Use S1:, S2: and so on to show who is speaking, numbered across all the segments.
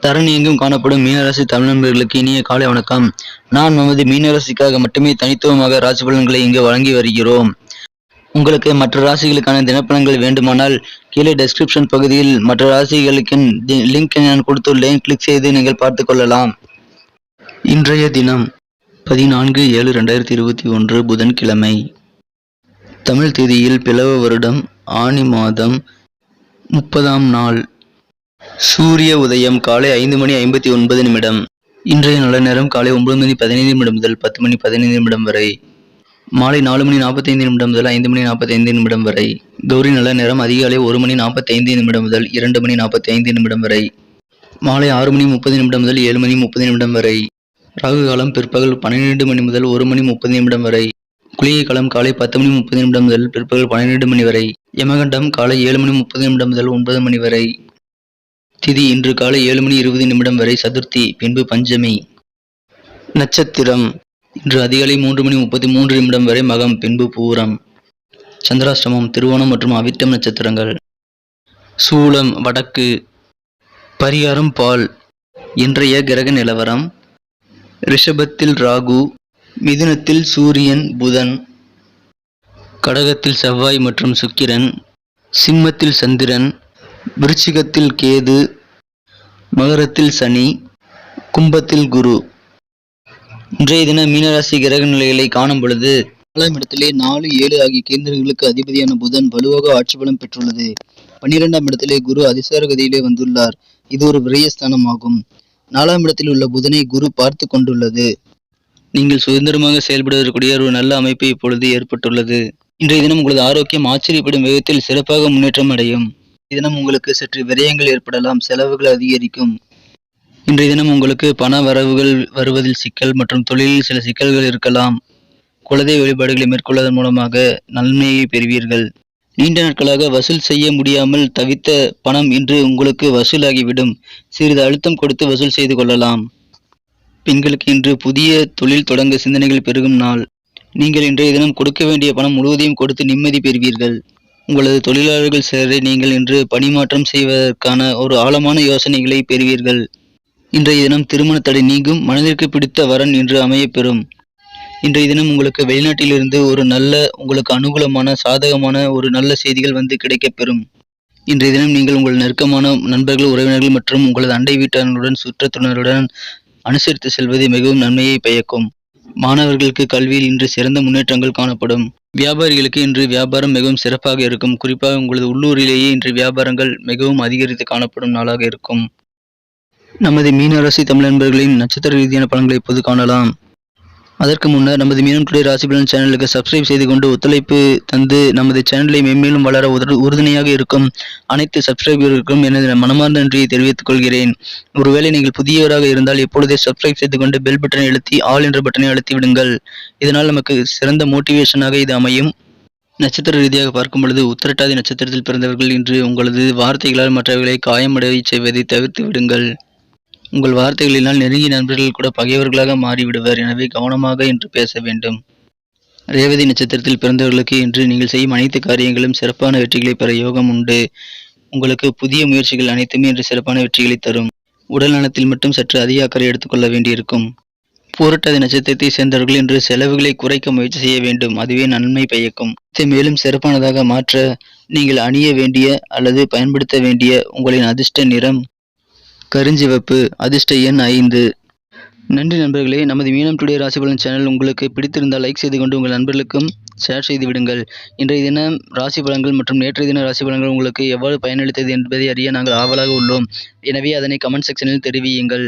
S1: தரணி எங்கும் காணப்படும் மீனராசி தமிழ் நண்பர்களுக்கு இனிய காலை வணக்கம். நான் நமது மீனராசிக்காக மட்டுமே தனித்துவமாக ராசி பலன்களை இங்கு வழங்கி வருகிறோம். உங்களுக்கு மற்ற ராசிகளுக்கான தினப்பலன்கள் வேண்டுமானால் கீழே டெஸ்கிரிப்ஷன் பகுதியில் மற்ற ராசிகளுக்கு லிங்க் நான் கொடுத்துள்ளேன். கிளிக் செய்து நீங்கள் பார்த்து கொள்ளலாம். இன்றைய தினம் 14/7/2021 புதன்கிழமை. தமிழ் தேதியில் பிளவ வருடம் ஆனி மாதம் 30ஆம் நாள். சூரிய உதயம் காலை 5:59. இன்றைய நல்ல நேரம் காலை 9:15 முதல் 10:15 வரை. மாலை 4:45 முதல் 5:45 வரை. கௌரி நல்ல நேரம் அதிகாலை 1:45 முதல் 2:45 வரை. மாலை 6:30 முதல் 7:30 வரை. ராகு காலம் பிற்பகல் 12 மணி முதல் 1:30 வரை. குளிகை காலம் காலை 10:30 முதல் பிற்பகல் 12 வரை. யமகண்டம் காலை 7:30 முதல் 9 மணி வரை. திதி இன்று காலை 7:20 வரை சதுர்த்தி, பின்பு பஞ்சமி. நட்சத்திரம் இன்று அதிகாலை 3:33 வரை மகம், பின்பு பூரம். சந்திராஷ்டமம் திருவோணம் மற்றும் அவிட்டம் நட்சத்திரங்கள். சூலம் வடக்கு. பரிகாரம் பால். இன்றைய கிரக நிலவரம்: ரிஷபத்தில் ராகு, மிதுனத்தில் சூரியன் புதன், கடகத்தில் செவ்வாய் மற்றும் சுக்கிரன், சிம்மத்தில் சந்திரன், விருச்சிகத்தில் கேது, மகரத்தில் சனி, கும்பத்தில் குரு. இன்றைய தின மீனராசி கிரக நிலைகளை காணும் பொழுது 4ஆம் இடத்திலே 4, 7 ஆகிய கேந்திரங்களுக்கு அதிபதியான புதன் வலுவாக ஆட்சி பலம் பெற்றுள்ளது. 12ஆம் இடத்திலே குரு அதிசார கதியிலே வந்துள்ளார். இது ஒரு விரயஸ்தானம் ஆகும். 4ஆம் இடத்தில் உள்ள புதனை குரு பார்த்து கொண்டுள்ளது. நீங்கள் சுதந்திரமாக செயல்படுவதற்குரிய ஒரு நல்ல அமைப்பு இப்பொழுது ஏற்பட்டுள்ளது. இன்றைய தினம் உங்களது ஆரோக்கியம் ஆச்சரியப்படும் விதத்தில் சிறப்பாக முன்னேற்றம் அடையும். தினம் உங்களுக்கு சற்று விரயங்கள் ஏற்படலாம், செலவுகள் அதிகரிக்கும். இன்றைய தினம் உங்களுக்கு பண வரவுகள் வருவதில் சிக்கல் மற்றும் தொழிலில் சில சிக்கல்கள் இருக்கலாம். குலதெய்வ வழிபாடுகளை மேற்கொள்வதன் மூலமாக நன்மையை பெறுவீர்கள். நீண்ட நாட்களாக வசூல் செய்ய முடியாமல் தவித்த பணம் இன்று உங்களுக்கு வசூலாகிவிடும். சிறிது அழுத்தம் கொடுத்து வசூல் செய்து கொள்ளலாம். பெண்களுக்கு இன்று புதிய தொழில் தொடங்க சிந்தனைகள் பெருகும் நாள். நீங்கள் இன்றைய தினம் கொடுக்க வேண்டிய பணம் முழுவதையும் கொடுத்து நிம்மதி பெறுவீர்கள். உங்களது தொழிலாளர்கள் சிலரை நீங்கள் இன்று பணிமாற்றம் செய்வதற்கான ஒரு ஆழமான யோசனைகளை பெறுவீர்கள். இன்றைய தினம் திருமண தடை நீங்கும். மனதிற்கு பிடித்த வரன் இன்று அமையப்பெறும். இன்றைய தினம் உங்களுக்கு வெளிநாட்டிலிருந்து ஒரு நல்ல உங்களுக்கு அனுகூலமான சாதகமான ஒரு நல்ல செய்திகள் வந்து கிடைக்கப்பெறும். இன்றைய தினம் நீங்கள் உங்கள் நெருக்கமான நண்பர்கள், உறவினர்கள் மற்றும் உங்களது அண்டை வீட்டாளர்களுடன் சுற்றத்துணருடன் அனுசரித்து செல்வது மிகவும் நன்மையை பயக்கும். மாணவர்களுக்கு கல்வியில் இன்று சிறந்த முன்னேற்றங்கள் காணப்படும். வியாபாரிகளுக்கு இன்று வியாபாரம் மிகவும் சிறப்பாக இருக்கும். குறிப்பாக உங்களது உள்ளூரிலேயே இன்று வியாபாரங்கள் மிகவும் அதிகரித்து காணப்படும் நாளாக இருக்கும். நமது மீனராசி தமிழ் நண்பர்களின் நட்சத்திர ரீதியான பலன்களை இப்போது காணலாம். அதற்கு முன்னர் நமது மீனம் டுடே ராசி பலன் சேனலுக்கு சப்ஸ்கிரைப் செய்து கொண்டு ஒத்துழைப்பு தந்து நமது சேனலை மென்மேலும் வளர உறுதுணையாக இருக்கும் அனைத்து சப்ஸ்கிரைபர்களுக்கும் எனது மனமார்ந்த நன்றியை தெரிவித்துக் கொள்கிறேன். ஒருவேளை நீங்கள் புதியவராக இருந்தால் எப்பொழுதே சப்ஸ்கிரைப் செய்து கொண்டு பெல் பட்டனை அழுத்தி ஆல் என்ற பட்டனை அழுத்தி விடுங்கள். இதனால் நமக்கு சிறந்த மோட்டிவேஷனாக இது அமையும். நட்சத்திர ரீதியாக பார்க்கும் பொழுது உத்திரட்டாதி நட்சத்திரத்தில் பிறந்தவர்கள் இன்று உங்களது வார்த்தைகளால் மற்றவர்களை காயமடைய செய்வதை தவிர்த்து விடுங்கள். உங்கள் வார்த்தைகளினால் நெருங்கிய நண்பர்கள் கூட பகைவர்களாக மாறிவிடுவர். எனவே கவனமாக இன்று பேச வேண்டும். ரேவதி நட்சத்திரத்தில் பிறந்தவர்களுக்கு இன்று நீங்கள் செய்யும் அனைத்து காரியங்களும் சிறப்பான வெற்றிகளை பெற யோகம் உண்டு. உங்களுக்கு புதிய முயற்சிகள் அனைத்துமே இன்று சிறப்பான வெற்றிகளை தரும். உடல் நலத்தில் மட்டும் சற்று அதிக அக்கறை எடுத்துக்கொள்ள வேண்டியிருக்கும். பூரட்டாதி நட்சத்திரத்தை சேர்ந்தவர்கள் இன்று செலவுகளை குறைக்க முயற்சி செய்ய வேண்டும். அதுவே நன்மை பயக்கும். இதை மேலும் சிறப்பானதாக மாற்ற நீங்கள் அணிய வேண்டிய அல்லது பயன்படுத்த வேண்டிய உங்களின் அதிர்ஷ்ட நிறம் கருஞ்சிவப்பு. அதிர்ஷ்ட எண் 5. நன்றி நண்பர்களே. நமது மீனம் டுடே ராசி பலன் சேனல் உங்களுக்கு பிடித்திருந்தால் லைக் செய்து கொண்டு உங்கள் நண்பர்களுக்கும் ஷேர் செய்து விடுங்கள். இன்றைய தினம் ராசி பலன்கள் மற்றும் நேற்றைய தின ராசி பலன்கள் உங்களுக்கு எவ்வாறு பயனளித்தது என்பதை அறிய நாங்கள் ஆவலாக உள்ளோம். எனவே அதனை கமெண்ட் செக்ஷனில் தெரிவியுங்கள்.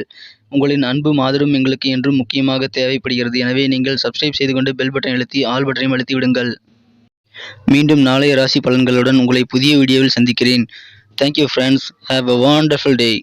S1: உங்களின் அன்பும் ஆதரவும் எங்களுக்கு என்றும் முக்கியமாக தேவைப்படுகிறது. எனவே நீங்கள் சப்ஸ்கிரைப் செய்து கொண்டு பெல் பட்டனை அழுத்தி ஆல் பட்டனையும் அழுத்தி விடுங்கள். மீண்டும் நாளைய ராசி பலன்களுடன் உங்களை புதிய வீடியோவில் சந்திக்கிறேன். Thank you friends. Have a wonderful day.